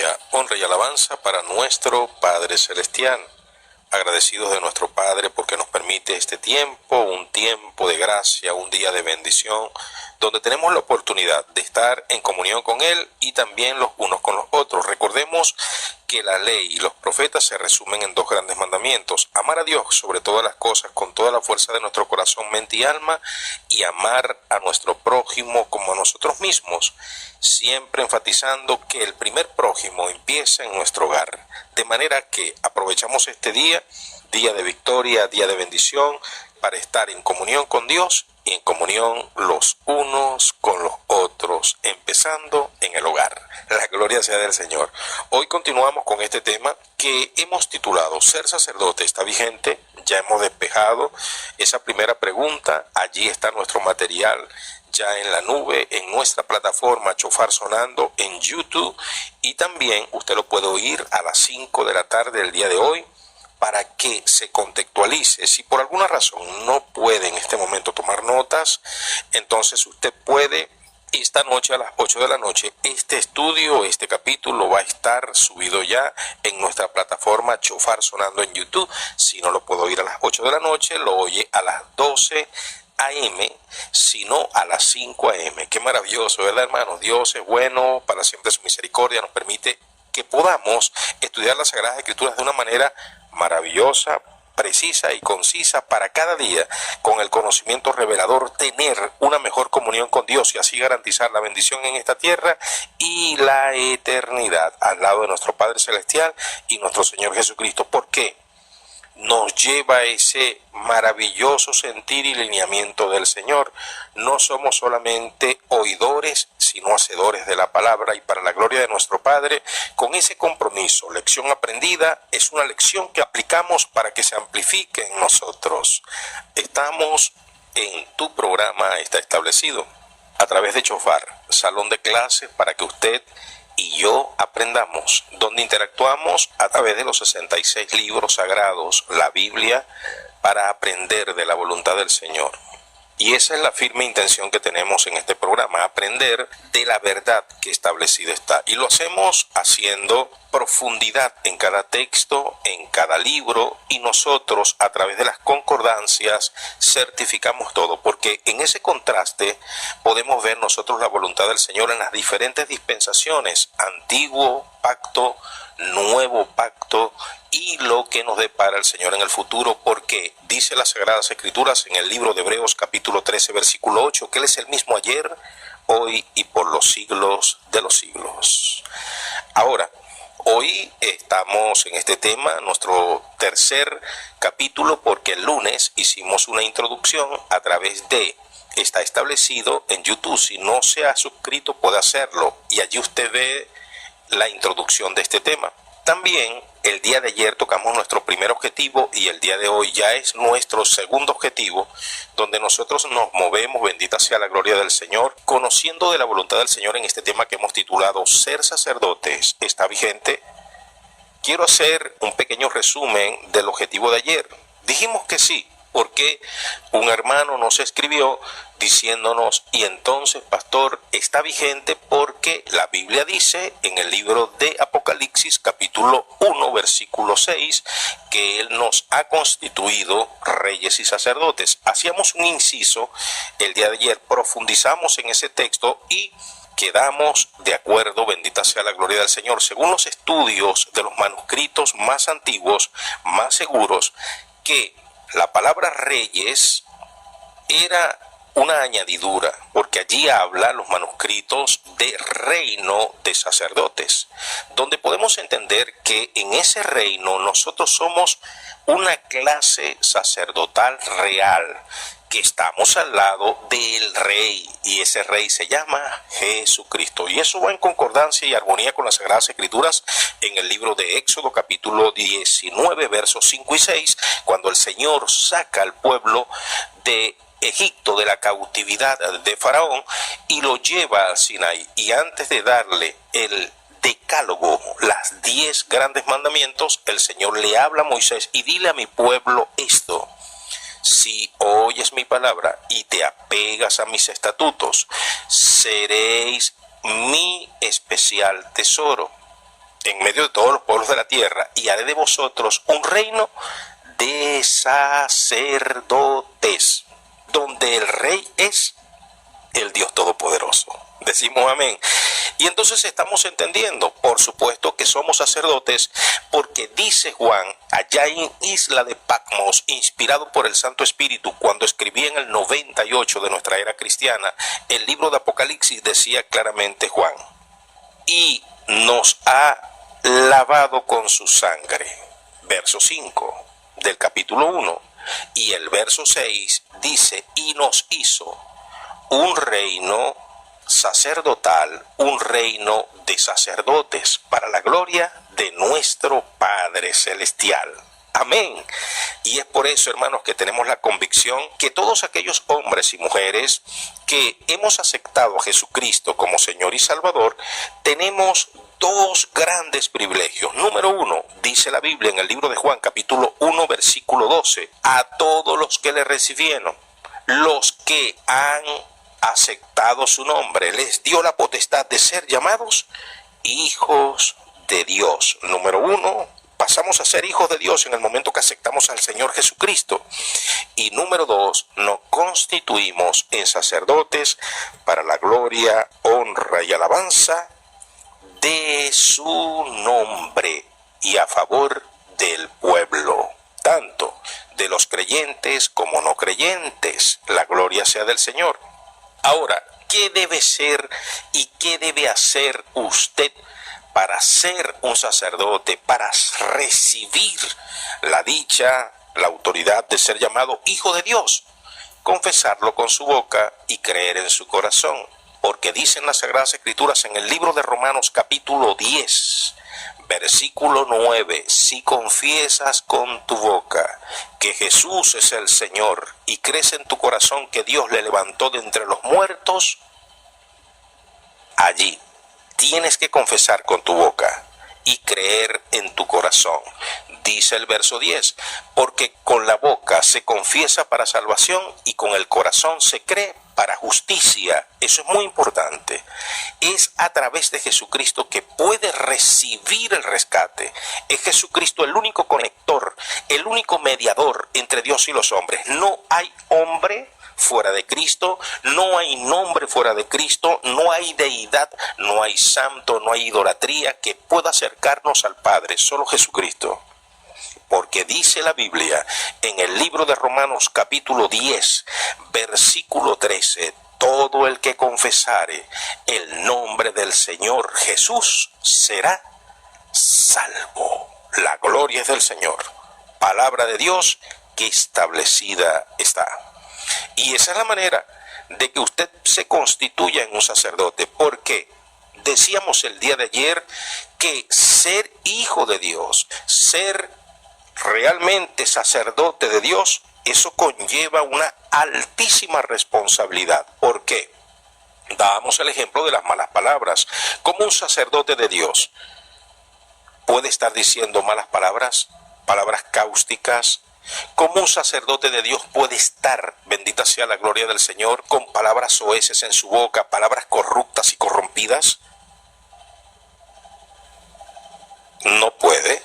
gloria, honra y alabanza para nuestro Padre Celestial. Agradecidos de nuestro Padre porque nos permite este tiempo, un tiempo de gracia, un día de bendición, donde tenemos la oportunidad de estar en comunión con Él y también los unos con los otros. Recordemos que la ley y los profetas se resumen en dos grandes mandamientos: amar a Dios sobre todas las cosas con toda la fuerza de nuestro corazón, mente y alma, y amar a nuestro prójimo como a nosotros mismos, siempre enfatizando que el primer prójimo empieza en nuestro hogar. De manera que aprovechamos este día, día de victoria, día de bendición, para estar en comunión con Dios y en comunión los unos con los otros, empezando en el hogar. La gloria sea del Señor. Hoy continuamos con este tema que hemos titulado Ser sacerdote está vigente. Ya hemos despejado esa primera pregunta. Allí está nuestro material ya en la nube, en nuestra plataforma Chofar Sonando en YouTube, y también usted lo puede oír a las 5 de la tarde del día de hoy para que se contextualice. Si por alguna razón no puede en este momento tomar notas, entonces usted puede, esta noche a las 8 de la noche, este estudio, este capítulo va a estar subido ya en nuestra plataforma Chofar Sonando en YouTube. Si no lo puedo oír a las 8 de la noche, lo oye a las 12 AM, sino a las 5 AM. Qué maravilloso, ¿verdad, hermanos? Dios es bueno, para siempre su misericordia nos permite que podamos estudiar las Sagradas Escrituras de una manera maravillosa, precisa y concisa para cada día, con el conocimiento revelador, tener una mejor comunión con Dios y así garantizar la bendición en esta tierra y la eternidad al lado de nuestro Padre Celestial y nuestro Señor Jesucristo. ¿Por qué? Nos lleva a ese maravilloso sentir y lineamiento del Señor. No somos solamente oidores, sino hacedores de la palabra, y para la gloria de nuestro Padre, con ese compromiso, lección aprendida, es una lección que aplicamos para que se amplifique en nosotros. Estamos en tu programa, está establecido, a través de Chofar, salón de clases para que usted y yo aprendamos, donde interactuamos a través de los 66 libros sagrados, la Biblia, para aprender de la voluntad del Señor. Y esa es la firme intención que tenemos en este programa, aprender de la verdad que establecida está. Y lo hacemos haciendo profundidad en cada texto, en cada libro, y nosotros a través de las concordancias certificamos todo, porque en ese contraste podemos ver nosotros la voluntad del Señor en las diferentes dispensaciones, antiguo pacto, nuevo pacto, y lo que nos depara el Señor en el futuro, porque dice las Sagradas Escrituras en el libro de Hebreos capítulo 13 versículo 8 que Él es el mismo ayer, hoy y por los siglos de los siglos. Ahora, hoy estamos en este tema, nuestro tercer capítulo, porque el lunes hicimos una introducción a través de, está establecido en YouTube, si no se ha suscrito puede hacerlo, y allí usted ve la introducción de este tema. También el día de ayer tocamos nuestro primer objetivo y el día de hoy ya es nuestro segundo objetivo, donde nosotros nos movemos, bendita sea la gloria del Señor, conociendo de la voluntad del Señor en este tema que hemos titulado Ser sacerdotes está vigente. Quiero hacer un pequeño resumen del objetivo de ayer. Dijimos que sí, porque un hermano nos escribió diciéndonos, y entonces, pastor, está vigente porque la Biblia dice en el libro de Apocalipsis capítulo 1 versículo 6 que Él nos ha constituido reyes y sacerdotes. Hacíamos un inciso el día de ayer, profundizamos en ese texto y quedamos de acuerdo, bendita sea la gloria del Señor, según los estudios de los manuscritos más antiguos, más seguros, que la palabra reyes era una añadidura, porque allí habla los manuscritos de reino de sacerdotes, donde podemos entender que en ese reino nosotros somos una clase sacerdotal real, que estamos al lado del rey, y ese rey se llama Jesucristo. Y eso va en concordancia y armonía con las Sagradas Escrituras en el libro de Éxodo capítulo 19 versos 5 y 6, cuando el Señor saca al pueblo de Egipto, de la cautividad de Faraón, y lo lleva al Sinaí, y antes de darle el decálogo, las 10 grandes mandamientos, el Señor le habla a Moisés: y dile a mi pueblo esto: si oyes mi palabra y te apegas a mis estatutos, seréis mi especial tesoro. en medio de todos los pueblos de la tierra, y haré de vosotros un reino de sacerdotes, donde el rey es el Dios Todopoderoso. Decimos amén. Y entonces estamos entendiendo, por supuesto que somos sacerdotes, porque dice Juan, allá en Isla de Patmos, inspirado por el Santo Espíritu, cuando escribía en el 98 de nuestra era cristiana, el libro de Apocalipsis, decía claramente Juan, y nos ha lavado con su sangre. Verso 5 del capítulo 1. Y el verso 6 dice, y nos hizo un reino sacerdotal, un reino de sacerdotes, para la gloria de nuestro Padre Celestial. Amén. Y es por eso, hermanos, que tenemos la convicción que todos aquellos hombres y mujeres que hemos aceptado a Jesucristo como Señor y Salvador, tenemos dos grandes privilegios. Número uno, dice la Biblia en el libro de Juan, capítulo 1, versículo 12, a todos los que le recibieron, los que han aceptado su nombre, les dio la potestad de ser llamados hijos de Dios. Número uno, pasamos a ser hijos de Dios en el momento que aceptamos al Señor Jesucristo. Y número dos, nos constituimos en sacerdotes para la gloria, honra y alabanza de su nombre y a favor del pueblo, tanto de los creyentes como no creyentes. La gloria sea del Señor. Ahora, ¿qué debe ser y qué debe hacer usted para ser un sacerdote, para recibir la dicha, la autoridad de ser llamado hijo de Dios? Confesarlo con su boca y creer en su corazón, porque dicen las Sagradas Escrituras en el libro de Romanos capítulo 10, versículo 9, si confiesas con tu boca que Jesús es el Señor y crees en tu corazón que Dios le levantó de entre los muertos, allí tienes que confesar con tu boca y creer en tu corazón. Dice el verso 10, porque con la boca se confiesa para salvación y con el corazón se cree para justicia. Eso es muy importante. Es a través de Jesucristo que puede recibir el rescate. Es Jesucristo el único conector, el único mediador entre Dios y los hombres. No hay hombre fuera de Cristo, no hay nombre fuera de Cristo, no hay deidad, no hay santo, no hay idolatría que pueda acercarnos al Padre, solo Jesucristo. Porque dice la Biblia en el libro de Romanos capítulo 10, versículo 13, todo el que confesare el nombre del Señor Jesús será salvo. La gloria es del Señor. Palabra de Dios que establecida está. Y esa es la manera de que usted se constituya en un sacerdote. Porque decíamos el día de ayer que ser hijo de Dios, ser realmente sacerdote de Dios, eso conlleva una altísima responsabilidad. ¿Por qué? Dábamos el ejemplo de las malas palabras. ¿Cómo un sacerdote de Dios puede estar diciendo malas palabras, palabras cáusticas? ¿Cómo un sacerdote de Dios puede estar, bendita sea la gloria del Señor, con palabras soeces en su boca, palabras corruptas y corrompidas? No puede.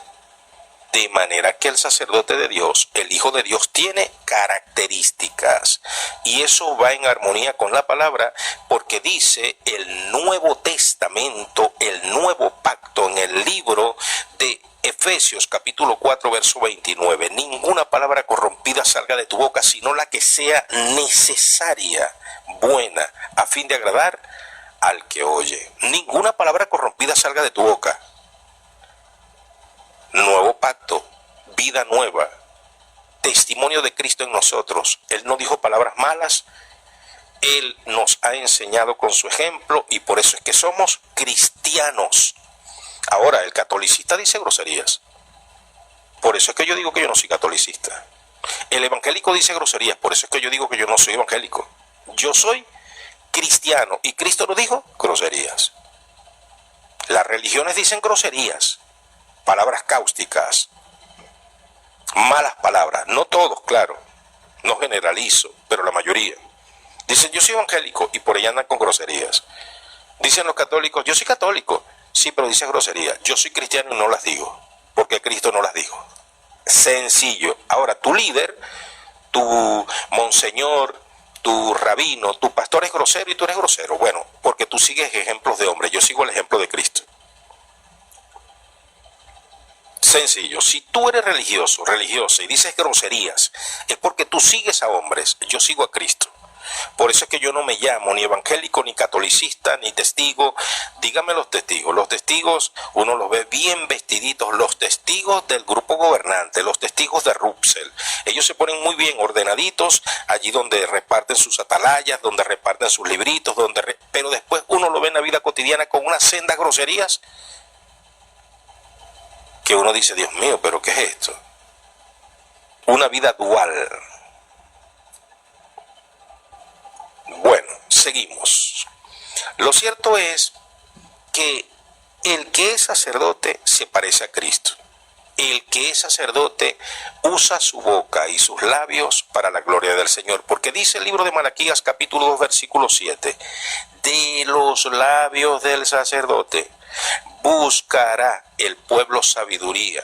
De manera que el sacerdote de Dios, el Hijo de Dios, tiene características. Y eso va en armonía con la palabra, porque dice el Nuevo Testamento, el Nuevo Pacto, en el libro de Efesios capítulo 4, verso 29. Ninguna palabra corrompida salga de tu boca, sino la que sea necesaria, buena, a fin de agradar al que oye. Ninguna palabra corrompida salga de tu boca. Nuevo pacto, vida nueva, testimonio de Cristo en nosotros. Él no dijo palabras malas, Él nos ha enseñado con su ejemplo y por eso es que somos cristianos. Ahora, el catolicista dice groserías. Por eso es que yo digo que yo no soy catolicista. El evangélico dice groserías, por eso es que yo digo que yo no soy evangélico. Yo soy cristiano y Cristo no dijo groserías. Las religiones dicen groserías, palabras cáusticas, malas palabras. No todos, claro, no generalizo, pero la mayoría. Dicen yo soy evangélico y por ahí andan con groserías. Dicen los católicos, yo soy católico Sí, pero dices grosería. Yo soy cristiano y no las digo, porque Cristo no las dijo. Sencillo. Ahora, tu líder, tu monseñor, tu rabino, tu pastor es grosero y tú eres grosero. Bueno, porque tú sigues ejemplos de hombres, yo sigo el ejemplo de Cristo. Sencillo, si tú eres religioso, religiosa y dices groserías, es porque tú sigues a hombres, yo sigo a Cristo. Por eso es que yo no me llamo ni evangélico, ni catolicista, ni testigo. Dígame los testigos. Los testigos, uno los ve bien vestiditos, los testigos del grupo gobernante, los testigos de Rupsel. Ellos se ponen muy bien ordenaditos, allí donde reparten sus atalayas, donde reparten sus libritos, pero después uno lo ve en la vida cotidiana con unas sendas groserías que uno dice, Dios mío, ¿pero qué es esto? Una vida dual. Bueno, seguimos. Lo cierto es que el que es sacerdote se parece a Cristo. El que es sacerdote usa su boca y sus labios para la gloria del Señor. Porque dice el libro de Malaquías capítulo 2 versículo 7. De los labios del sacerdote buscará el pueblo sabiduría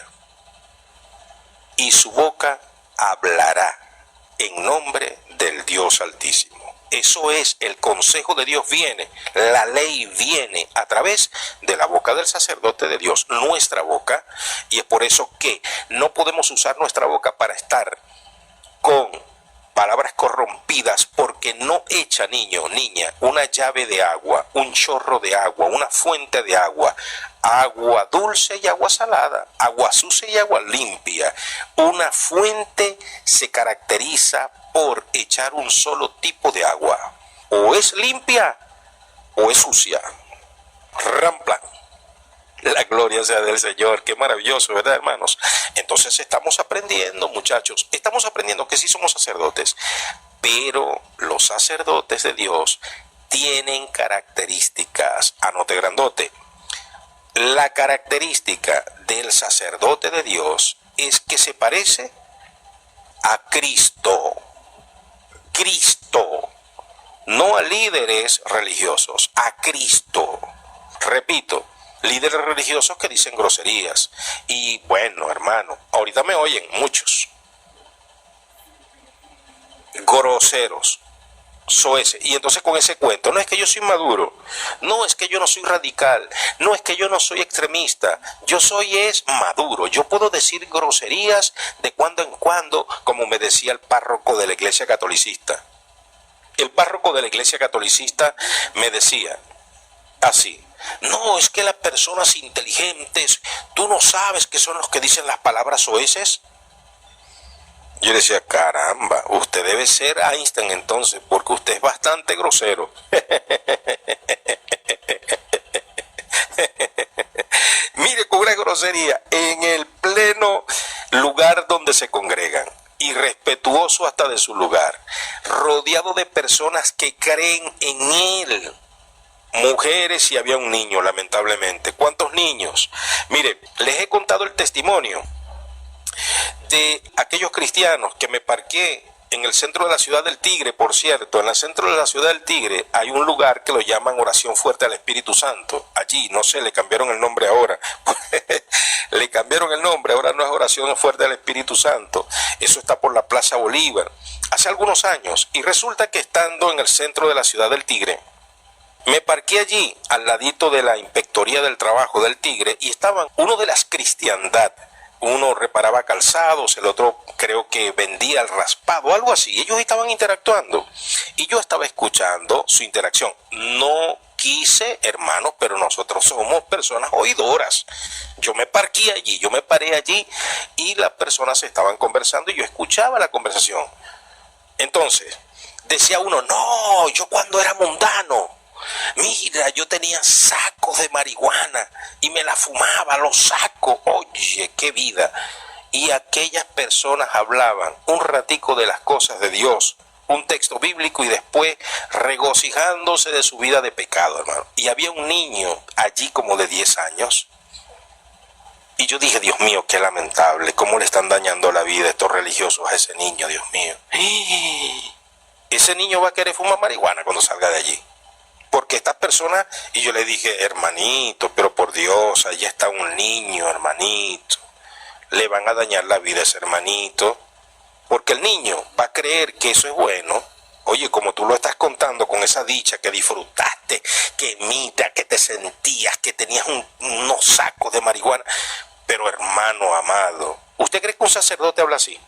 y su boca hablará en nombre del Dios Altísimo. Eso es, el consejo de Dios viene, la ley viene a través de la boca del sacerdote de Dios, nuestra boca, y es por eso que no podemos usar nuestra boca para estar con palabras corrompidas, porque no echa, niño, niña, una llave de agua, un chorro de agua, una fuente de agua, agua dulce y agua salada, agua sucia y agua limpia. Una fuente se caracteriza por echar un solo tipo de agua, o es limpia o es sucia. Ramplan. La gloria sea del Señor, qué maravilloso, ¿verdad, hermanos? Entonces estamos aprendiendo, muchachos, estamos aprendiendo que sí somos sacerdotes, pero los sacerdotes de Dios tienen características, anote grandote. La característica del sacerdote de Dios es que se parece a Cristo. Cristo, no a líderes religiosos, a Cristo. Repito, líderes religiosos que dicen groserías. Y bueno, hermano, ahorita me oyen muchos groseros, soeces. Y entonces con ese cuento, no es que yo soy maduro, no es que yo no soy radical, no es que yo no soy extremista, yo soy maduro. Yo puedo decir groserías de cuando en cuando, como me decía el párroco de la iglesia catolicista. El párroco de la iglesia catolicista me decía así: no, es que las personas inteligentes, tú no sabes que son los que dicen las palabras soeces. Yo decía, caramba, usted debe ser Einstein entonces, porque usted es bastante grosero. Mire, con una grosería en el pleno lugar donde se congregan, irrespetuoso hasta de su lugar, rodeado de personas que creen en él. Mujeres, y había un niño, lamentablemente. ¿Cuántos niños? Mire, les he contado el testimonio de aquellos cristianos que me parqué en el centro de la ciudad del Tigre. Por cierto, en el centro de la ciudad del Tigre hay un lugar que lo llaman Oración Fuerte al Espíritu Santo. Allí, no sé, le cambiaron el nombre ahora. Le cambiaron el nombre, ahora no es Oración Fuerte al Espíritu Santo. Eso está por la Plaza Bolívar. Hace algunos años, y resulta que estando en el centro de la ciudad del Tigre, me parqué allí, al ladito de la Inspectoría del Trabajo del Tigre, y estaban uno de las cristiandad. Uno reparaba calzados, el otro creo que vendía el raspado, algo así. Ellos estaban interactuando y yo estaba escuchando su interacción. No quise, hermanos, pero nosotros somos personas oidoras. Yo me parqué allí, yo me paré allí y las personas estaban conversando y yo escuchaba la conversación. Entonces, decía uno, no, yo cuando era mundano, mira, yo tenía sacos de marihuana y me la fumaba, los sacos. Oye, qué vida. Y aquellas personas hablaban un ratico de las cosas de Dios, un texto bíblico, y después regocijándose de su vida de pecado, hermano. Y había un niño allí como de 10 años. Y yo dije, Dios mío, qué lamentable, cómo le están dañando la vida estos religiosos a ese niño, Dios mío. Ese niño va a querer fumar marihuana cuando salga de allí. Porque estas personas, y yo le dije, hermanito, pero por Dios, allá está un niño, hermanito. Le van a dañar la vida a ese hermanito. Porque el niño va a creer que eso es bueno. Oye, como tú lo estás contando con esa dicha que disfrutaste, que mira, que te sentías, que tenías unos sacos de marihuana. Pero hermano amado, ¿usted cree que un sacerdote habla así?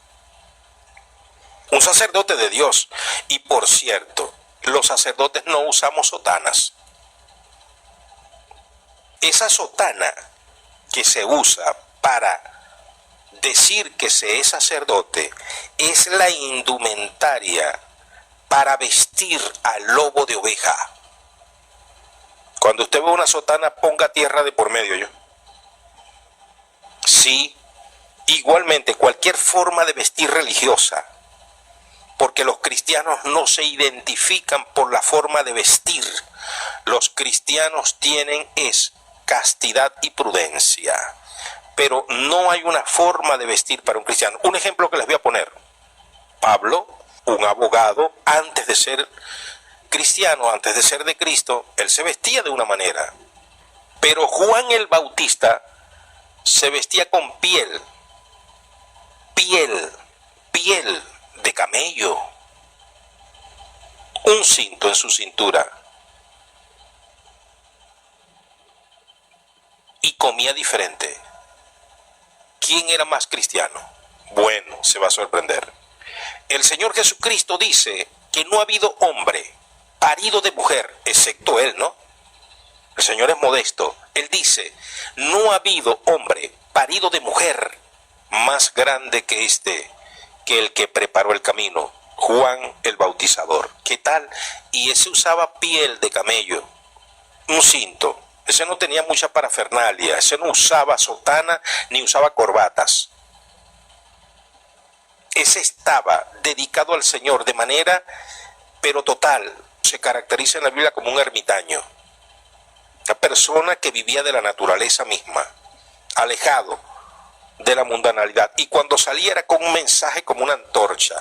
Un sacerdote de Dios. Y por cierto, los sacerdotes no usamos sotanas. Esa sotana que se usa para decir que se es sacerdote es la indumentaria para vestir al lobo de oveja. Cuando usted ve una sotana, ponga tierra de por medio, yo. Sí, igualmente cualquier forma de vestir religiosa, porque los cristianos no se identifican por la forma de vestir. Los cristianos tienen es castidad y prudencia, pero no hay una forma de vestir para un cristiano. Un ejemplo que les voy a poner. Pablo, un abogado, antes de ser cristiano, antes de ser de Cristo, él se vestía de una manera. Pero Juan el Bautista se vestía con piel de camello, un cinto en su cintura, y comía diferente. ¿Quién era más cristiano? Bueno, se va a sorprender. El Señor Jesucristo dice que no ha habido hombre parido de mujer, excepto Él, ¿no? El Señor es modesto. Él dice, no ha habido hombre parido de mujer más grande que que el que preparó el camino, Juan el Bautizador. ¿Qué tal? Y ese usaba piel de camello, un cinto. Ese no tenía mucha parafernalia, ese no usaba sotana ni usaba corbatas. Ese estaba dedicado al Señor de manera, pero total. Se caracteriza en la Biblia como un ermitaño. Una persona que vivía de la naturaleza misma, alejado de la mundanalidad. Y cuando salía era con un mensaje como una antorcha,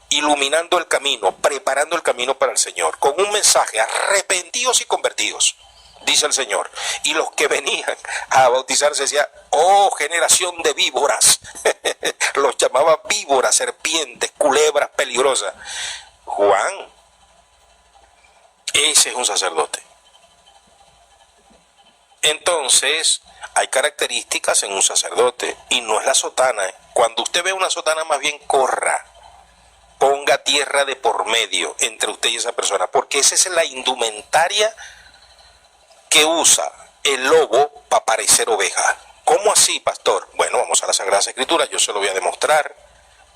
iluminando el camino, preparando el camino para el Señor, con un mensaje: arrepentidos y convertidos, dice el Señor. Y los que venían a bautizarse decían: oh, generación de víboras. Los llamaba víboras, serpientes, culebras peligrosas. Juan, ese es un sacerdote. Entonces, hay características en un sacerdote, y no es la sotana. Cuando usted ve una sotana, más bien corra, ponga tierra de por medio entre usted y esa persona, porque esa es la indumentaria que usa el lobo para parecer oveja. ¿Cómo así, pastor? Bueno, vamos a las Sagradas Escrituras, yo se lo voy a demostrar.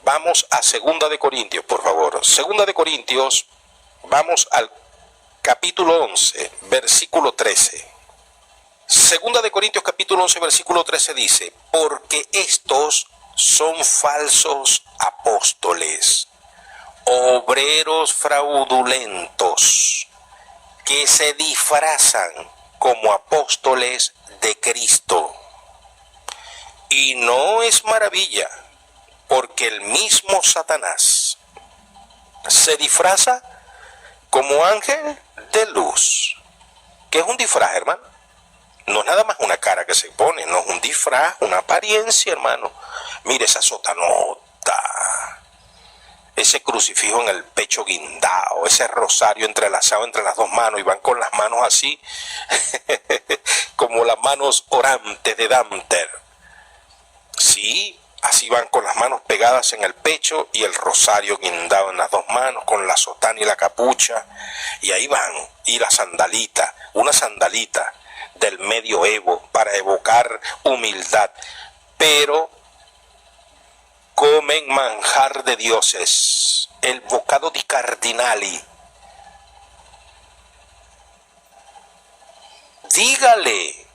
Vamos a 2 de Corintios, por favor. 2 de Corintios, vamos al capítulo 11, versículo 13. 2 de Corintios capítulo 11, versículo 13 dice: porque estos son falsos apóstoles, obreros fraudulentos, que se disfrazan como apóstoles de Cristo. Y no es maravilla, porque el mismo Satanás se disfraza como ángel de luz. ¿Qué es un disfraz, hermano? No es nada más una cara que se pone, no es un disfraz, una apariencia, hermano. Mire esa sotanota, ese crucifijo en el pecho guindado, ese rosario entrelazado entre las dos manos, y van con las manos así, como las manos orantes de Dante. Sí, así van con las manos pegadas en el pecho y el rosario guindado en las dos manos, con la sotana y la capucha, y ahí van, y la sandalita, una sandalita del medioevo para evocar humildad, pero comen manjar de dioses, el bocado di cardinali. Dígale,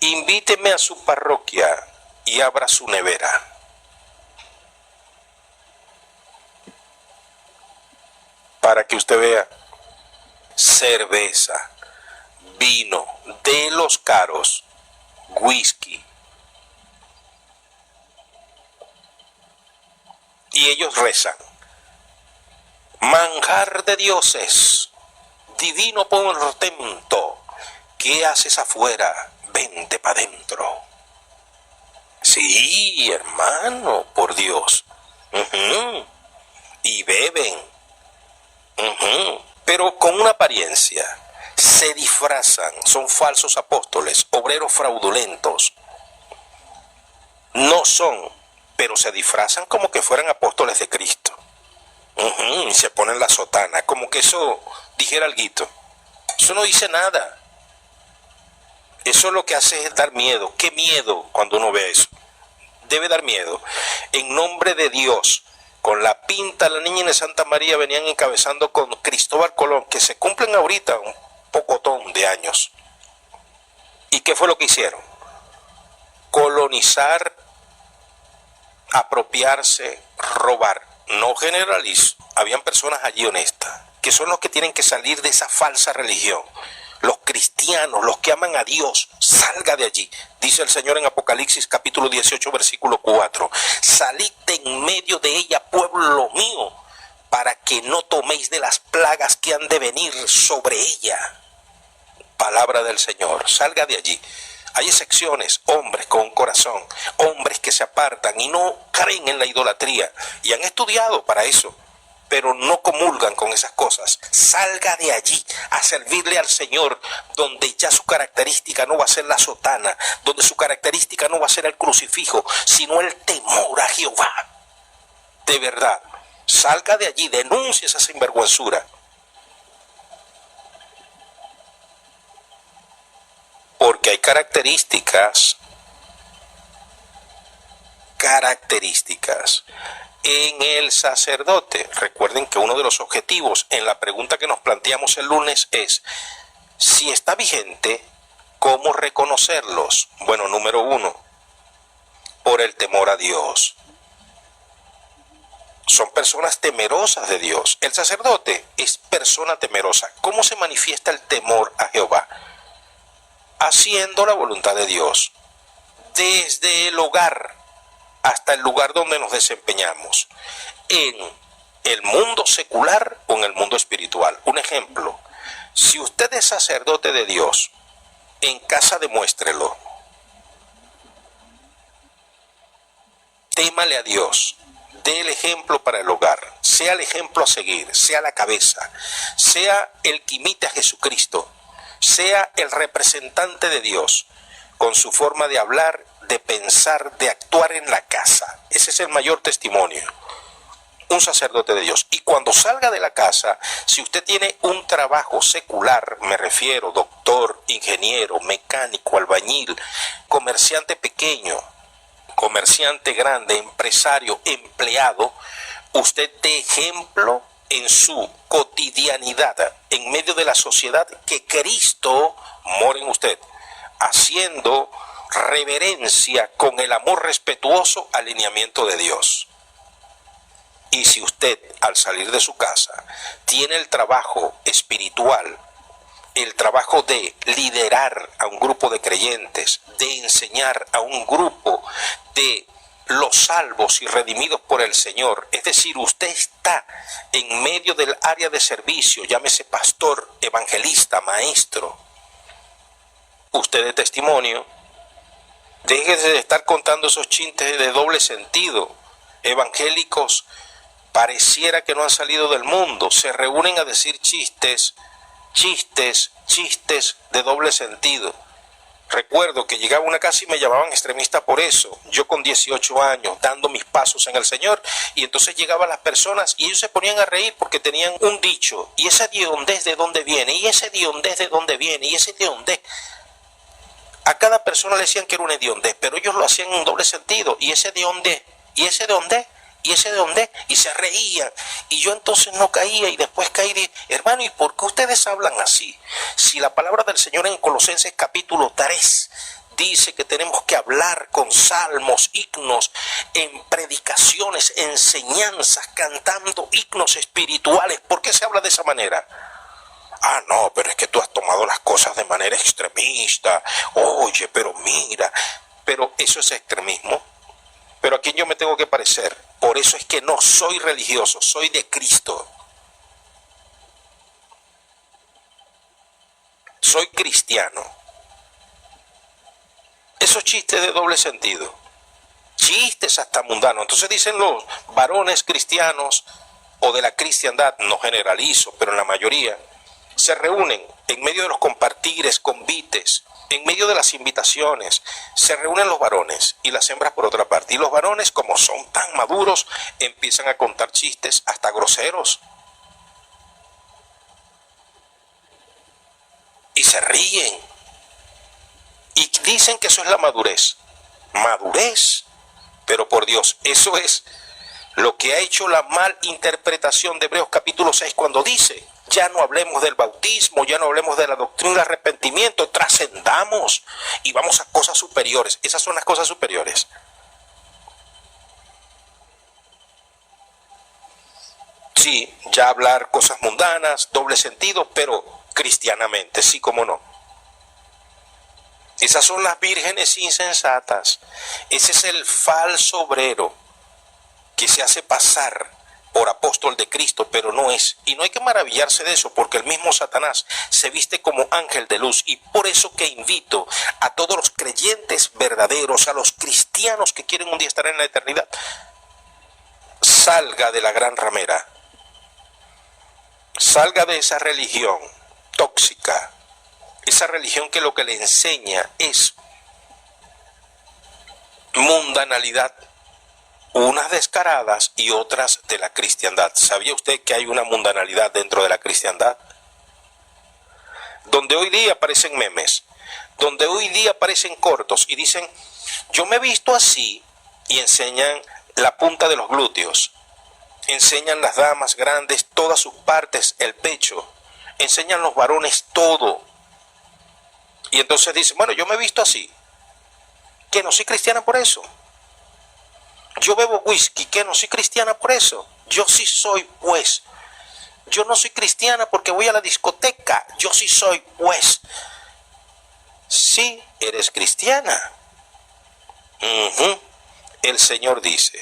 invíteme a su parroquia y abra su nevera. Para que usted vea, cerveza, vino de los caros, whisky. Y ellos rezan: manjar de dioses, divino portento, ¿qué haces afuera? Vente para adentro. Sí, hermano, por Dios. Y beben. Pero con una apariencia. Se disfrazan, son falsos apóstoles, obreros fraudulentos. No son, pero se disfrazan como que fueran apóstoles de Cristo. Y se ponen la sotana, como que eso dijera alguito. Eso no dice nada. Eso lo que hace es dar miedo. ¿Qué miedo cuando uno ve eso? Debe dar miedo. En nombre de Dios, con la pinta, la niña de Santa María venían encabezando con Cristóbal Colón, que se cumplen ahorita un pocotón de años. ¿Y qué fue lo que hicieron? Colonizar, apropiarse, robar. No generalizo. Habían personas allí honestas, que son los que tienen que salir de esa falsa religión. Los cristianos, los que aman a Dios, salga de allí. Dice el Señor en Apocalipsis capítulo 18, versículo 4. Salid en medio de ella, pueblo mío, para que no toméis de las plagas que han de venir sobre ella. Palabra del Señor, salga de allí. Hay excepciones, hombres con corazón, hombres que se apartan y no creen en la idolatría y han estudiado para eso, pero no comulgan con esas cosas. Salga de allí a servirle al Señor, donde ya su característica no va a ser la sotana, donde su característica no va a ser el crucifijo, sino el temor a Jehová. De verdad, salga de allí, denuncie esa sinvergüenzura. Porque hay características en el sacerdote. Recuerden que uno de los objetivos en la pregunta que nos planteamos el lunes es, si está vigente, ¿cómo reconocerlos? Bueno, número 1, por el temor a Dios. Son personas temerosas de Dios. El sacerdote es persona temerosa. ¿Cómo se manifiesta el temor a Jehová? Haciendo la voluntad de Dios, desde el hogar hasta el lugar donde nos desempeñamos, en el mundo secular o en el mundo espiritual. Un ejemplo, si usted es sacerdote de Dios, en casa demuéstrelo. Témale a Dios, dé el ejemplo para el hogar, sea el ejemplo a seguir, sea la cabeza, sea el que imite a Jesucristo, sea el representante de Dios, con su forma de hablar, de pensar, de actuar en la casa. Ese es el mayor testimonio. Un sacerdote de Dios. Y cuando salga de la casa, si usted tiene un trabajo secular, me refiero, doctor, ingeniero, mecánico, albañil, comerciante pequeño, comerciante grande, empresario, empleado, usted dé ejemplo en su cotidianidad, en medio de la sociedad, que Cristo mora en usted, haciendo reverencia con el amor respetuoso al lineamiento de Dios. Y si usted, al salir de su casa, tiene el trabajo espiritual, el trabajo de liderar a un grupo de creyentes, de enseñar a un grupo de los salvos y redimidos por el Señor, es decir, usted está en medio del área de servicio, llámese pastor, evangelista, maestro, usted de testimonio, déjese de estar contando esos chistes de doble sentido. Evangélicos pareciera que no han salido del mundo, se reúnen a decir chistes de doble sentido. Recuerdo que llegaba a una casa y me llamaban extremista por eso. Yo con 18 años, dando mis pasos en el Señor, y entonces llegaban las personas y ellos se ponían a reír porque tenían un dicho, y ese diondez de dónde viene, y ese diondez de dónde viene, y ese diondez. A cada persona le decían que era un hediondez, pero ellos lo hacían en un doble sentido, y ese diondez, y ese diondez, y ese de dónde, y se reían, y yo entonces no caía, y después caí, de hermano, ¿y por qué ustedes hablan así? Si la palabra del Señor en Colosenses capítulo 3 dice que tenemos que hablar con salmos, himnos, en predicaciones, enseñanzas, cantando himnos espirituales, ¿por qué se habla de esa manera? Ah, no, pero es que tú has tomado las cosas de manera extremista, oye, pero mira, pero eso es extremismo. Pero ¿a quién yo me tengo que parecer? Por eso es que no soy religioso, soy de Cristo. soy cristiano. Esos chistes de doble sentido, chistes hasta mundanos. Entonces dicen los varones cristianos o de la cristiandad, no generalizo, pero en la mayoría, se reúnen en medio de los compartires, convites, en medio de las invitaciones, se reúnen los varones y las hembras por otra parte. Y los varones, como son tan maduros, empiezan a contar chistes hasta groseros. Y se ríen. Y dicen que eso es la madurez. Madurez. Pero por Dios, eso es lo que ha hecho la malinterpretación de Hebreos capítulo 6 cuando dice: ya no hablemos del bautismo, ya no hablemos de la doctrina del arrepentimiento, trascendamos y vamos a cosas superiores. Esas son las cosas superiores. Sí, ya hablar cosas mundanas, doble sentido, pero cristianamente, sí, como no. Esas son las vírgenes insensatas. Ese es el falso obrero que se hace pasar por apóstol de Cristo, pero no es. Y no hay que maravillarse de eso, porque el mismo Satanás se viste como ángel de luz. Y por eso que invito a todos los creyentes verdaderos, a los cristianos que quieren un día estar en la eternidad, salga de la gran ramera. Salga de esa religión tóxica. Esa religión que lo que le enseña es mundanalidad, unas descaradas y otras de la cristiandad. ¿Sabía usted que hay una mundanalidad dentro de la cristiandad? Donde hoy día aparecen memes, donde hoy día aparecen cortos y dicen: yo me he visto así, y enseñan la punta de los glúteos, enseñan las damas grandes todas sus partes, el pecho, enseñan los varones todo. Y entonces dicen: bueno, yo me he visto así, que no soy cristiana por eso. Yo bebo whisky, que no soy cristiana por eso. Yo sí soy, pues. Yo no soy cristiana porque voy a la discoteca. Yo sí soy, pues. Sí, eres cristiana. El Señor dice,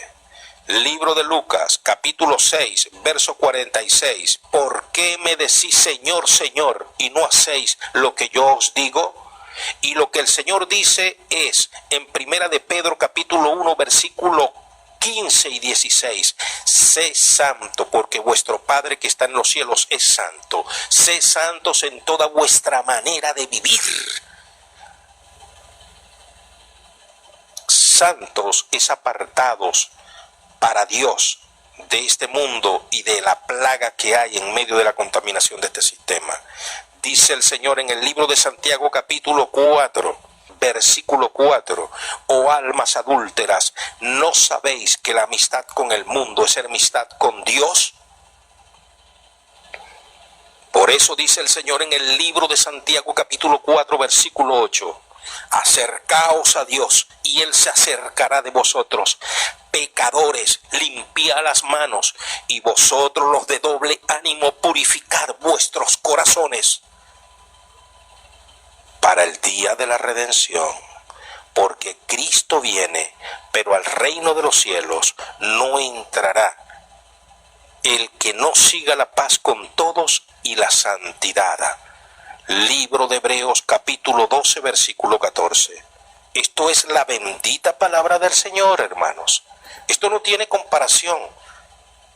libro de Lucas, capítulo 6, verso 46. ¿Por qué me decís Señor, Señor, y no hacéis lo que yo os digo? Y lo que el Señor dice es, en primera de Pedro, capítulo 1, versículo 15 y 16, sé santo porque vuestro Padre que está en los cielos es santo. Sé santos en toda vuestra manera de vivir. Santos es apartados para Dios de este mundo y de la plaga que hay en medio de la contaminación de este sistema. Dice el Señor en el libro de Santiago capítulo 4, versículo 4, oh almas adúlteras, ¿no sabéis que la amistad con el mundo es enemistad con Dios? Por eso dice el Señor en el libro de Santiago capítulo 4, versículo 8, acercaos a Dios y Él se acercará de vosotros. Pecadores, limpiad las manos, y vosotros los de doble ánimo, purificad vuestros corazones para el día de la redención, porque Cristo viene, pero al reino de los cielos no entrará el que no siga la paz con todos y la santidad. Libro de Hebreos capítulo 12, versículo 14. Esto es la bendita palabra del Señor, hermanos. Esto no tiene comparación.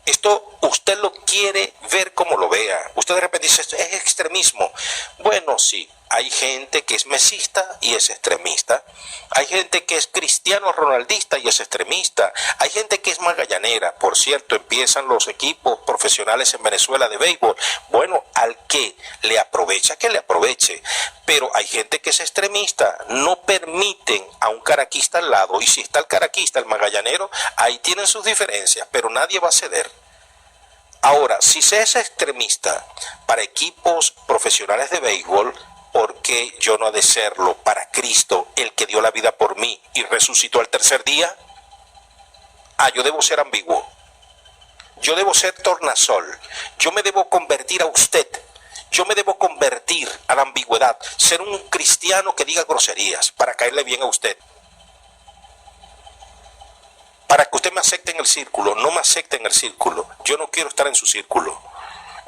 Esto usted lo quiere ver como lo vea. Usted de repente dice, es extremismo. Bueno, sí, hay gente que es mesista y es extremista. Hay gente que es cristiano ronaldista y es extremista. Hay gente que es magallanera. Por cierto, empiezan los equipos profesionales en Venezuela de béisbol. Bueno, al que le aprovecha, que le aproveche. Pero hay gente que es extremista. No permiten a un caraquista al lado. Y si está el caraquista, el magallanero, ahí tienen sus diferencias. Pero nadie va a ceder. Ahora, si se es extremista para equipos profesionales de béisbol, ¿por qué yo no he de serlo para Cristo, el que dio la vida por mí y resucitó al tercer día? Yo debo ser ambiguo. Yo debo ser tornasol. Yo me debo convertir a usted. Yo me debo convertir a la ambigüedad. Ser un cristiano que diga groserías para caerle bien a usted. Para que usted me acepte en el círculo, no me acepte en el círculo. Yo no quiero estar en su círculo.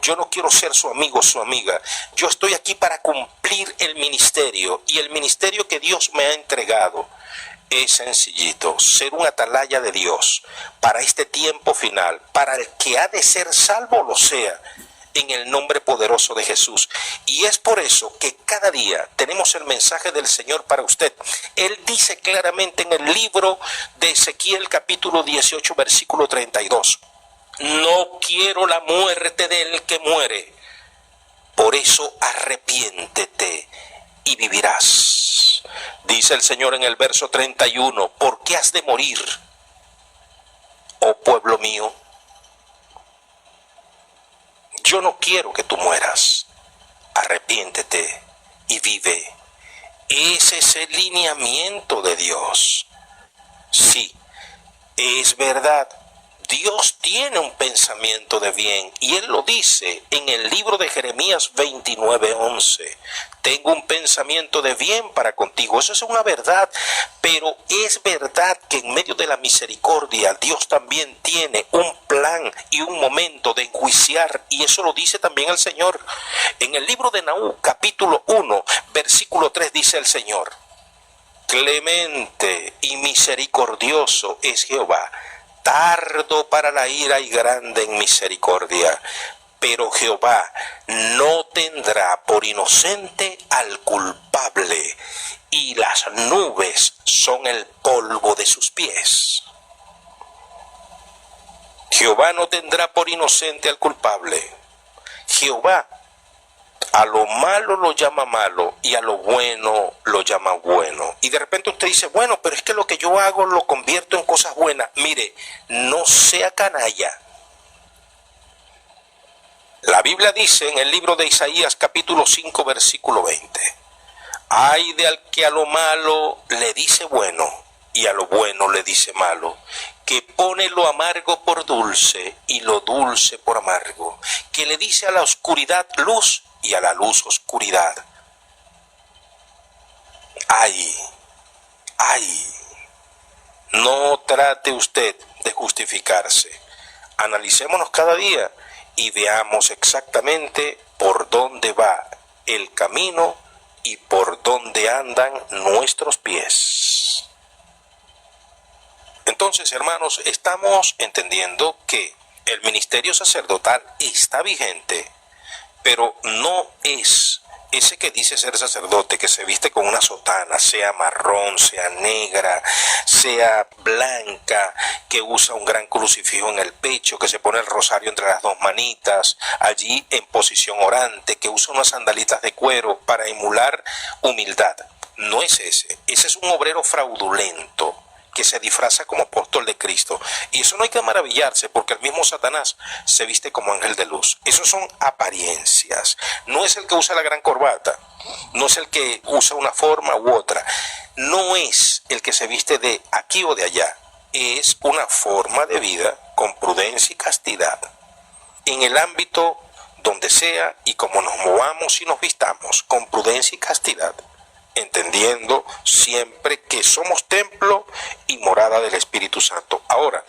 Yo no quiero ser su amigo, su amiga. Yo estoy aquí para cumplir el ministerio, y el ministerio que Dios me ha entregado es sencillito: ser un atalaya de Dios para este tiempo final, para el que ha de ser salvo lo sea, en el nombre poderoso de Jesús. Y es por eso que cada día tenemos el mensaje del Señor para usted. Él dice claramente en el libro de Ezequiel capítulo 18 versículo 32: no quiero la muerte del que muere, por eso arrepiéntete y vivirás. Dice el Señor en el verso 31: ¿por qué has de morir, oh pueblo mío? Yo no quiero que tú mueras. Arrepiéntete y vive. Ese es el lineamiento de Dios. Sí, es verdad. Dios tiene un pensamiento de bien, y Él lo dice en el libro de Jeremías 29:11. Tengo un pensamiento de bien para contigo. Eso es una verdad, pero es verdad que en medio de la misericordia Dios también tiene un plan y un momento de enjuiciar, y eso lo dice también el Señor. En el libro de Nahum capítulo 1 versículo 3 dice el Señor: clemente y misericordioso es Jehová, tardo para la ira y grande en misericordia, pero Jehová no tendrá por inocente al culpable, y las nubes son el polvo de sus pies. Jehová no tendrá por inocente al culpable. Jehová a lo malo lo llama malo, y a lo bueno lo llama bueno. Y de repente usted dice: bueno, pero es que lo que yo hago lo convierto en cosas buenas. Mire, no sea canalla. La Biblia dice en el libro de Isaías capítulo 5 versículo 20: ay de al que a lo malo le dice bueno y a lo bueno le dice malo, que pone lo amargo por dulce y lo dulce por amargo, que le dice a la oscuridad luz y a la luz oscuridad. Ay, ay, no trate usted de justificarse. Analicémonos cada día y veamos exactamente por dónde va el camino y por dónde andan nuestros pies. Entonces, hermanos, estamos entendiendo que el ministerio sacerdotal está vigente, pero no es ese que dice ser sacerdote, que se viste con una sotana, sea marrón, sea negra, sea blanca, que usa un gran crucifijo en el pecho, que se pone el rosario entre las dos manitas, allí en posición orante, que usa unas sandalitas de cuero para emular humildad. No es ese. Ese es un obrero fraudulento que se disfraza como apóstol de Cristo. Y eso no hay que maravillarse, porque el mismo Satanás se viste como ángel de luz. Eso son apariencias. No es el que usa la gran corbata, no es el que usa una forma u otra, no es el que se viste de aquí o de allá. Es una forma de vida con prudencia y castidad, en el ámbito donde sea y como nos movamos y nos vistamos, con prudencia y castidad, entendiendo siempre que somos templo y morada del Espíritu Santo. Ahora,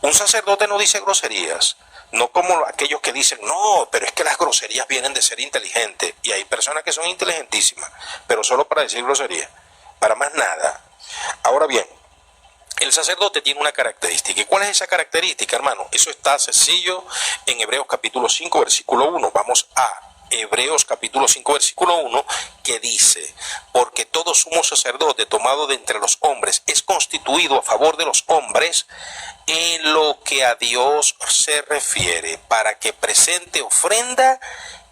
un sacerdote no dice groserías, no como aquellos que dicen: no, pero es que las groserías vienen de ser inteligente. Y hay personas que son inteligentísimas, pero solo para decir groserías, para más nada. Ahora bien, el sacerdote tiene una característica. ¿Y cuál es esa característica, hermano? Eso está sencillo en Hebreos capítulo 5, versículo 1. Vamos a Hebreos capítulo 5 versículo 1, que dice: porque todo sumo sacerdote tomado de entre los hombres es constituido a favor de los hombres en lo que a Dios se refiere, para que presente ofrenda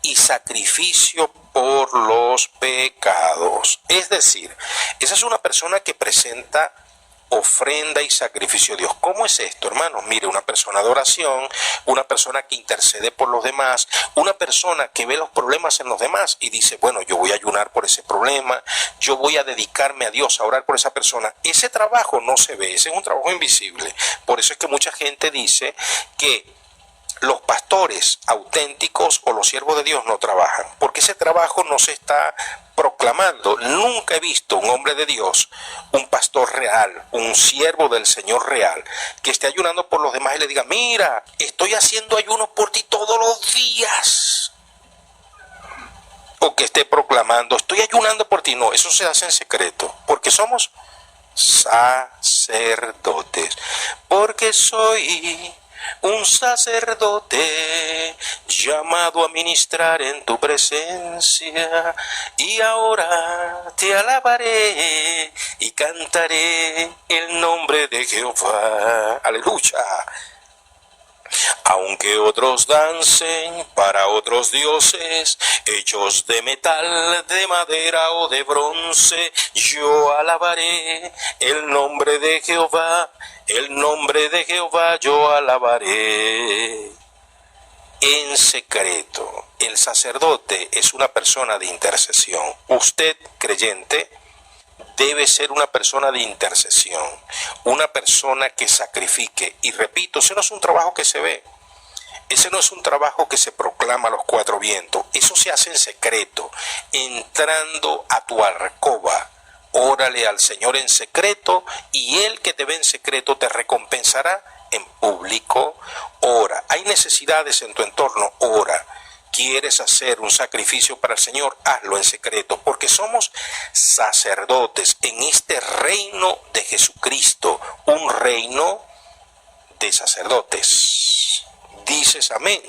y sacrificio por los pecados. Es decir, esa es una persona que presenta ofrenda y sacrificio a Dios. ¿Cómo es esto, hermanos? Mire, una persona de oración, una persona que intercede por los demás, una persona que ve los problemas en los demás y dice: bueno, yo voy a ayunar por ese problema, yo voy a dedicarme a Dios, a orar por esa persona. Ese trabajo no se ve, ese es un trabajo invisible. Por eso es que mucha gente dice que los pastores auténticos o los siervos de Dios no trabajan, porque ese trabajo no se está proclamando. Nunca he visto un hombre de Dios, un pastor pastor real, un siervo del Señor real, que esté ayunando por los demás y le diga, mira, estoy haciendo ayuno por ti todos los días. O que esté proclamando, estoy ayunando por ti. No, eso se hace en secreto, porque somos sacerdotes. Porque soy un sacerdote llamado a ministrar en tu presencia, y ahora te alabaré y cantaré el nombre de Jehová. Aleluya. Aunque otros dancen para otros dioses, hechos de metal, de madera o de bronce, yo alabaré el nombre de Jehová, el nombre de Jehová yo alabaré. En secreto, el sacerdote es una persona de intercesión. Usted, creyente, debe ser una persona de intercesión, una persona que sacrifique. Y repito, ese no es un trabajo que se ve, ese no es un trabajo que se proclama a los cuatro vientos, eso se hace en secreto, entrando a tu alcoba. Órale al Señor en secreto, y Él que te ve en secreto te recompensará en público. Ora. Hay necesidades en tu entorno, ora. ¿Quieres hacer un sacrificio para el Señor? Hazlo en secreto, porque somos sacerdotes en este reino de Jesucristo, un reino de sacerdotes. Dices amén.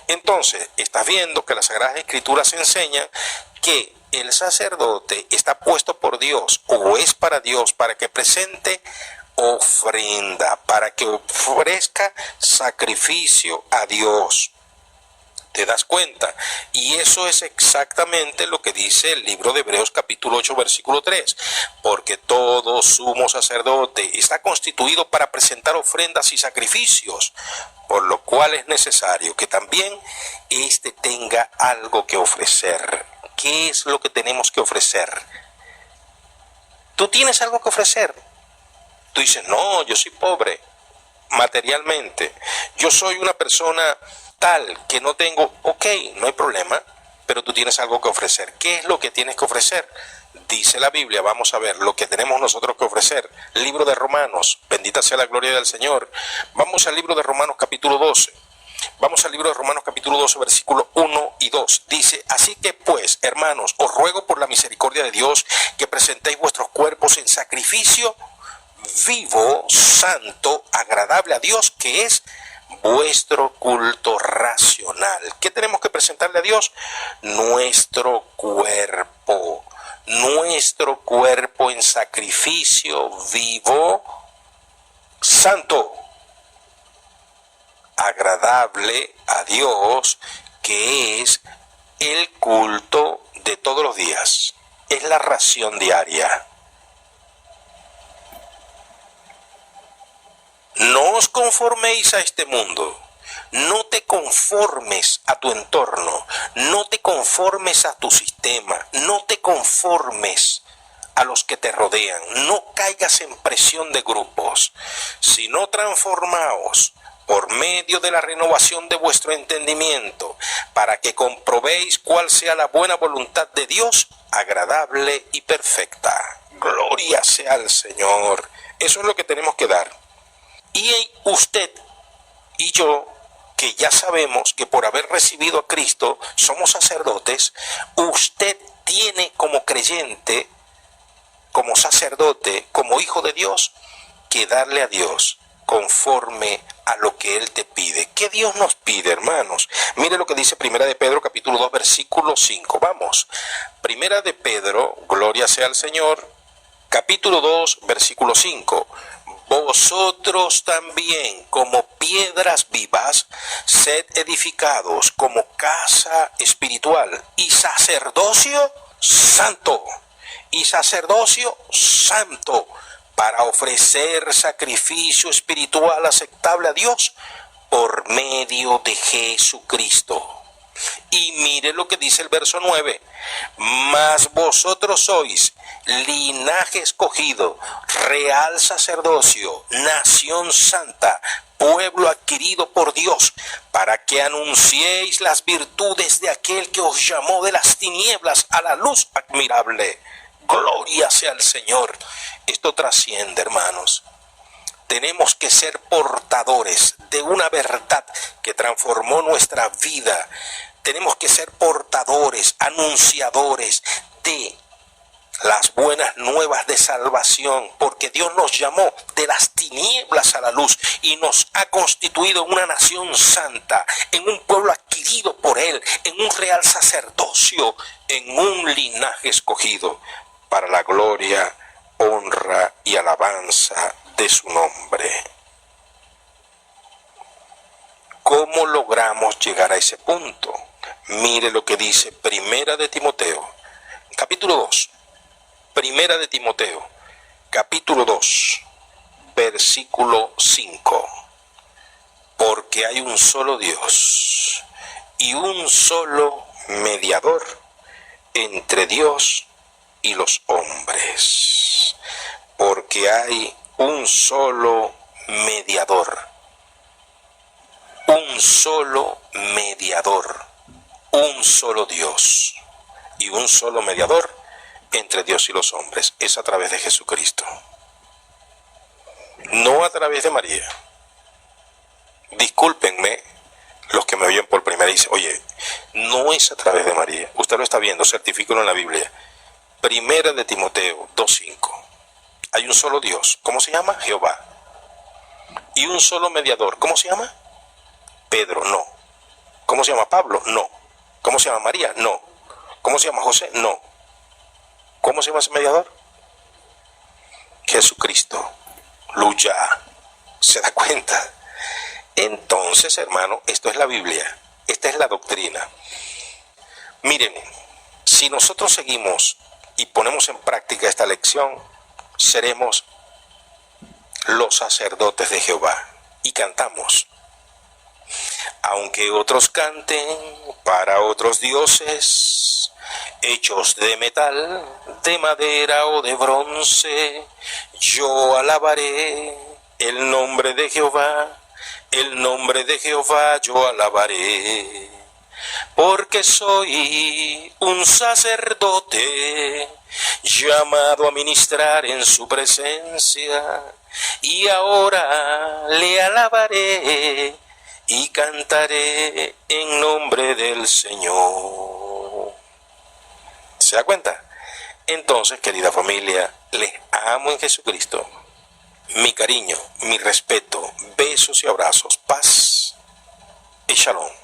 Entonces, estás viendo que las Sagradas Escrituras enseñan que el sacerdote está puesto por Dios, o es para Dios, para que presente ofrenda, para que ofrezca sacrificio a Dios. ¿Te das cuenta? Y eso es exactamente lo que dice el libro de Hebreos capítulo 8 versículo 3. Porque todo sumo sacerdote está constituido para presentar ofrendas y sacrificios, por lo cual es necesario que también éste tenga algo que ofrecer. ¿Qué es lo que tenemos que ofrecer? ¿Tú tienes algo que ofrecer? Tú dices, no, yo soy pobre materialmente. Yo soy una persona tal que no tengo. Ok, no hay problema, pero tú tienes algo que ofrecer. ¿Qué es lo que tienes que ofrecer? Dice la Biblia, vamos a ver lo que tenemos nosotros que ofrecer. Libro de Romanos, bendita sea la gloria del Señor. Vamos al libro de Romanos capítulo 12. Vamos al libro de Romanos capítulo 12, versículos 1 y 2. Dice, así que pues, hermanos, os ruego por la misericordia de Dios que presentéis vuestros cuerpos en sacrificio vivo, santo, agradable a Dios, que es vuestro culto racional. ¿Qué tenemos que presentarle a Dios? Nuestro cuerpo en sacrificio vivo, santo, agradable a Dios, que es el culto de todos los días, es la ración diaria. No os conforméis a este mundo, no te conformes a tu entorno, no te conformes a tu sistema, no te conformes a los que te rodean, no caigas en presión de grupos, sino transformaos por medio de la renovación de vuestro entendimiento, para que comprobéis cuál sea la buena voluntad de Dios, agradable y perfecta. Gloria sea al Señor. Eso es lo que tenemos que dar. Y usted y yo, que ya sabemos que por haber recibido a Cristo somos sacerdotes, usted tiene como creyente, como sacerdote, como hijo de Dios, que darle a Dios conforme a lo que Él te pide. ¿Qué Dios nos pide, hermanos? Mire lo que dice Primera de Pedro, capítulo 2, versículo 5. Vamos. Primera de Pedro, gloria sea al Señor, capítulo 2, versículo 5. Vosotros también, como piedras vivas, sed edificados como casa espiritual y sacerdocio santo. Y sacerdocio santo, para ofrecer sacrificio espiritual aceptable a Dios por medio de Jesucristo. Y mire lo que dice el verso 9. Mas vosotros sois linaje escogido, real sacerdocio, nación santa, pueblo adquirido por Dios, para que anunciéis las virtudes de aquel que os llamó de las tinieblas a la luz admirable Gloria sea al Señor. Esto trasciende, hermanos. Tenemos que ser portadores de una verdad que transformó nuestra vida. Tenemos que ser portadores, anunciadores de las buenas nuevas de salvación, porque Dios nos llamó de las tinieblas a la luz y nos ha constituido en una nación santa, en un pueblo adquirido por Él, en un real sacerdocio, en un linaje escogido, para la gloria, honra y alabanza de su nombre. ¿Cómo logramos llegar a ese punto? Mire lo que dice Primera de Timoteo, capítulo 2. Primera de Timoteo, capítulo 2, versículo 5. Porque hay un solo Dios y un solo mediador entre Dios y los hombres. Porque hay un solo mediador. Un solo mediador. Un solo Dios y un solo mediador entre Dios y los hombres. Es a través de Jesucristo, no a través de María. Discúlpenme los que me oyen por primera vez y dicen, oye, no es a través de María. Usted lo está viendo, certifíquelo en la Biblia. Primera de Timoteo 2:5. Hay un solo Dios. ¿Cómo se llama? Jehová. Y un solo mediador. ¿Cómo se llama? Pedro. No. ¿Cómo se llama Pablo? No. ¿Cómo se llama María? No. ¿Cómo se llama José? No. ¿Cómo se llama ese mediador? Jesucristo. Luya. ¿Se da cuenta? Entonces, hermano, esto es la Biblia. Esta es la doctrina. Miren, si nosotros seguimos y ponemos en práctica esta lección, seremos los sacerdotes de Jehová. Y cantamos. Aunque otros canten para otros dioses, hechos de metal, de madera o de bronce, yo alabaré el nombre de Jehová, el nombre de Jehová yo alabaré. Porque soy un sacerdote llamado a ministrar en su presencia, y ahora le alabaré y cantaré en nombre del Señor. ¿Se da cuenta? Entonces, querida familia, les amo en Jesucristo. Mi cariño, mi respeto, besos y abrazos, paz y shalom.